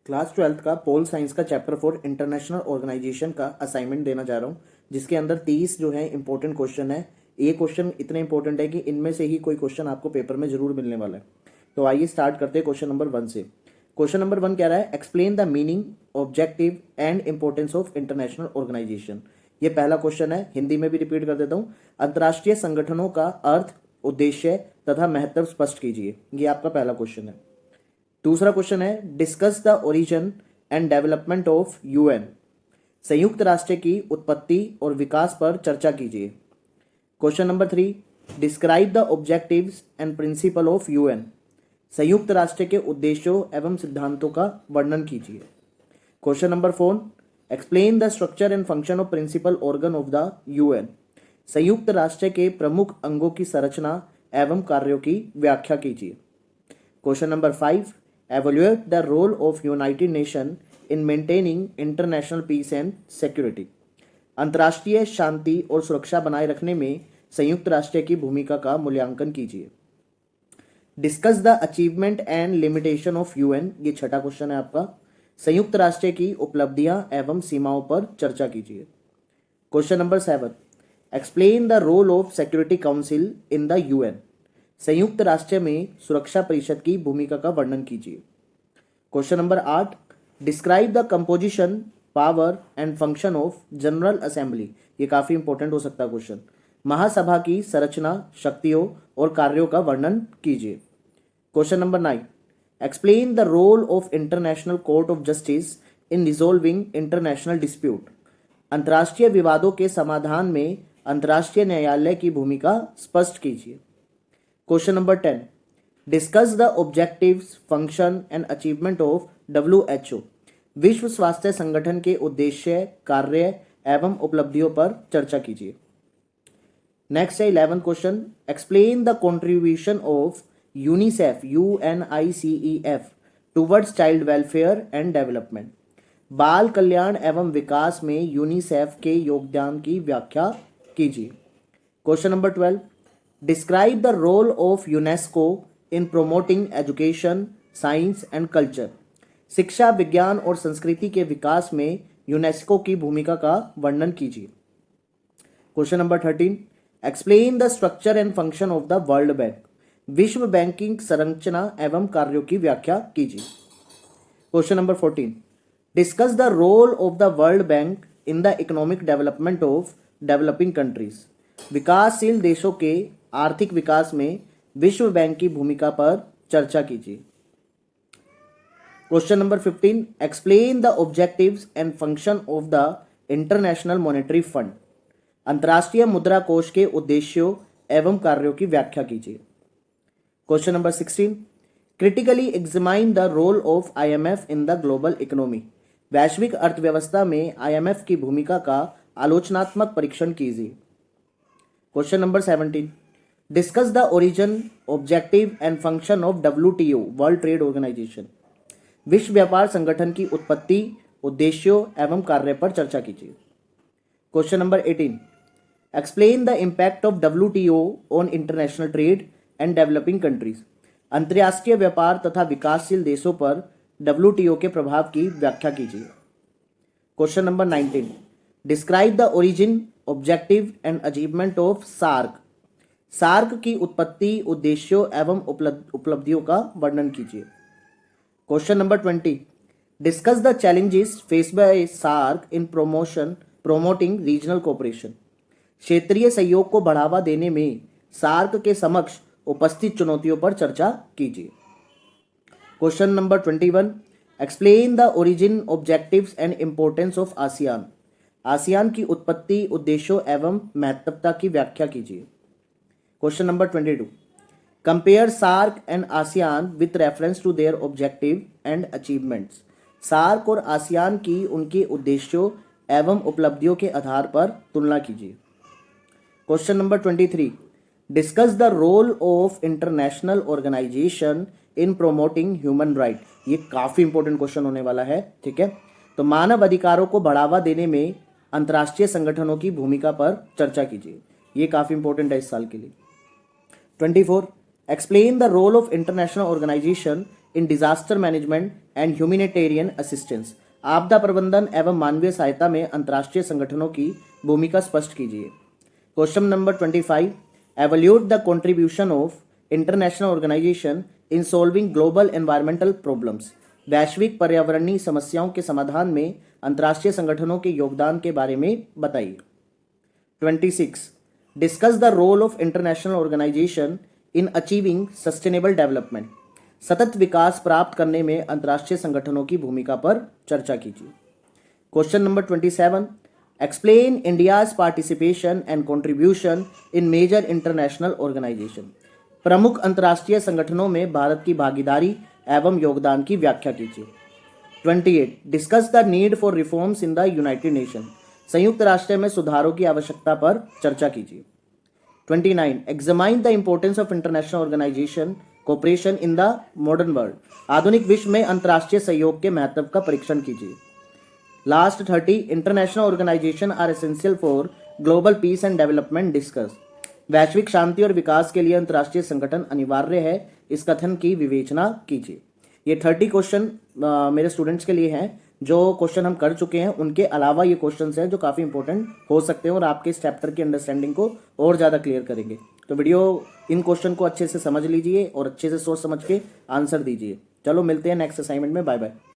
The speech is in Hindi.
क्लास 12th का पोल साइंस का चैप्टर 4 इंटरनेशनल ऑर्गेनाइजेशन का असाइनमेंट देना चाह रहा हूँ, जिसके अंदर 30 जो है इंपॉर्टेंट क्वेश्चन है। ये क्वेश्चन इतने इंपॉर्टेंट है कि इनमें से ही कोई क्वेश्चन आपको पेपर में जरूर मिलने वाला है। तो आइए स्टार्ट करते हैं क्वेश्चन नंबर 1 से। क्वेश्चन नंबर 1 कह रहा है explain the meaning, objective and importance of international organisation. ये पहला क्वेश्चन है, हिंदी में भी रिपीट कर देता हूँ। अंतर्राष्ट्रीय संगठनों का अर्थ, उद्देश्य तथा महत्व स्पष्ट कीजिए। ये आपका पहला क्वेश्चन है। दूसरा क्वेश्चन है discuss the origin and development of UN. संयुक्त राष्ट्र की उत्पत्ति और विकास पर चर्चा कीजिए। Question number 3 describe the objectives and principle of UN. संयुक्त राष्ट्र के उद्देश्यों एवं सिद्धांतों का वर्णन कीजिए। Question number 4 explain the structure and function of principal organ of the UN. संयुक्त राष्ट्र के प्रमुख अंगों की संरचना एवं कार्यों की व्याख्या कीजिए। Question number 5 evaluate the role of United Nations in maintaining international peace and security। अंतर्राष्ट्रीय शांति और सुरक्षा बनाए रखने में संयुक्त राष्ट्र की भूमिका का मूल्यांकन कीजिए। Discuss the achievement and limitation of UN. ये छठा क्वेश्चन है आपका। संयुक्त राष्ट्र की उपलब्धियां एवं सीमाओं पर चर्चा कीजिए। Question number 7 explain the role of security council in the UN. संयुक्त राष्ट्र में सुरक्षा परिषद की भूमिका का वर्णन कीजिए। Question number 8 describe the composition, power and function of general assembly. ये काफी इंपॉर्टेंट हो सकता है क्वेश्चन। महासभा की संरचना, शक्तियों और कार्यों का वर्णन कीजिए। Question number 9 explain the role of international court of justice in resolving international dispute. अंतर्राष्ट्रीय विवादों के समाधान में अंतर्राष्ट्रीय न्यायालय की भूमिका स्पष्ट कीजिए। Question number 10 discuss the objectives, function and achievement of WHO। विश्व स्वास्थ्य संगठन के उद्देश्य, कार्य एवं उपलब्धियों पर चर्चा कीजिए। नेक्स्ट है 11 question explain the contribution of UNICEF UNICEF towards child welfare and development. बाल कल्याण एवं विकास में यूनिसेफ के योगदान की व्याख्या कीजिए। Question number 12 describe the role of UNESCO in promoting education, science and culture. शिक्षा, विज्ञान और संस्कृति के विकास में यूनेस्को की भूमिका का वर्णन कीजिए। Question number 13 explain the structure and function of the world bank. विश्व बैंक की संरचना एवं कार्यों की व्याख्या कीजिए। Question number 14 discuss the role of the world bank in the economic development of developing countries. विकासशील देशों के आर्थिक विकास में विश्व बैंक की भूमिका पर चर्चा कीजिए। Question number 15 explain the objectives and function of the international monetary fund. अंतर्राष्ट्रीय मुद्रा कोष के उद्देश्यों एवं कार्यों की व्याख्या कीजिए। Question number 16 critically examine the role of IMF in the global economy. वैश्विक अर्थव्यवस्था में IMF की भूमिका का आलोचनात्मक परीक्षण कीजिए। Question number 17 discuss the origin, objective and function of WTO world trade organisation. विश्व व्यापार संगठन की उत्पत्ति, उद्देश्यों एवं कार्य पर चर्चा कीजिए। Question number 18 explain the impact of WTO on international trade and developing countries. अंतर्राष्ट्रीय व्यापार तथा विकासशील देशों पर WTO के प्रभाव की व्याख्या कीजिए। Question number 19 describe the origin, objective and achievement of SAARC. SAARC की उत्पत्ति, उद्देश्यों एवं उपलब्धियों का वर्णन कीजिए। Question number 20 discuss the challenges faced by SAARC in promoting regional cooperation. क्षेत्रीय सहयोग को बढ़ावा देने में सार्क के समक्ष उपस्थित चुनौतियों पर चर्चा कीजिए। Question number 21 explain the origin, objectives and importance of ASEAN. ASEAN की उत्पत्ति, उद्देश्यों एवं महत्वता की व्याख्या कीजिए। Question number 22 compare SAARC and ASEAN with reference to their objective and achievements. SAARC और आसियान की उनके उद्देश्यों एवं उपलब्धियों के आधार पर तुलना कीजिए। Question number 23 discuss the role of international organisation in promoting human right. ये काफी इंपॉर्टेंट क्वेश्चन होने वाला है, ठीक है। तो मानव अधिकारों को बढ़ावा देने में अंतर्राष्ट्रीय संगठनों की भूमिका पर चर्चा कीजिए। ये काफी इंपॉर्टेंट है इस साल के लिए। 24 explain the role of international organisation in disaster management and humanitarian assistance. आपदा प्रबंधन एवं मानवीय सहायता में अंतर्राष्ट्रीय संगठनों की भूमिका स्पष्ट कीजिए। Question number 25, evaluate the contribution of international organisation in solving global environmental problems. वैश्विक पर्यावरणीय समस्याओं के समाधान में अंतर्राष्ट्रीय संगठनों के योगदान के बारे में बताइए। 26, discuss the role of international organisation in achieving sustainable development. सतत विकास प्राप्त करने में अंतर्राष्ट्रीय संगठनों की भूमिका पर चर्चा कीजिए। Question number 27, explain India's participation and contribution in major international organisation. प्रमुख अंतर्राष्ट्रीय संगठनों में भारत की भागीदारी एवं योगदान की व्याख्या कीजिए। 28, discuss the need for reforms in the United nation. संयुक्त राष्ट्र में सुधारों की आवश्यकता पर चर्चा कीजिए। 29, examine the importance of international organisation cooperation in the modern world. आधुनिक विश्व में अंतर्राष्ट्रीय सहयोग के महत्व का परीक्षण कीजिए। Last 30, international organisation are essential for global peace and development discuss. वैश्विक शांति और विकास के लिए अंतर्राष्ट्रीय संगठन अनिवार्य है, इस कथन की विवेचना कीजिए। ये 30 क्वेश्चन मेरे स्टूडेंट्स के लिए हैं। जो क्वेश्चन हम कर चुके हैं उनके अलावा ये क्वेश्चंस हैं जो काफ़ी इंपॉर्टेंट हो सकते हैं और आपके इस चैप्टर की अंडरस्टैंडिंग को और ज़्यादा क्लियर करेंगे। तो वीडियो इन क्वेश्चन को अच्छे से समझ लीजिए और अच्छे से सोच समझ के आंसर दीजिए। चलो मिलते हैं नेक्स्ट असाइनमेंट में। Bye bye.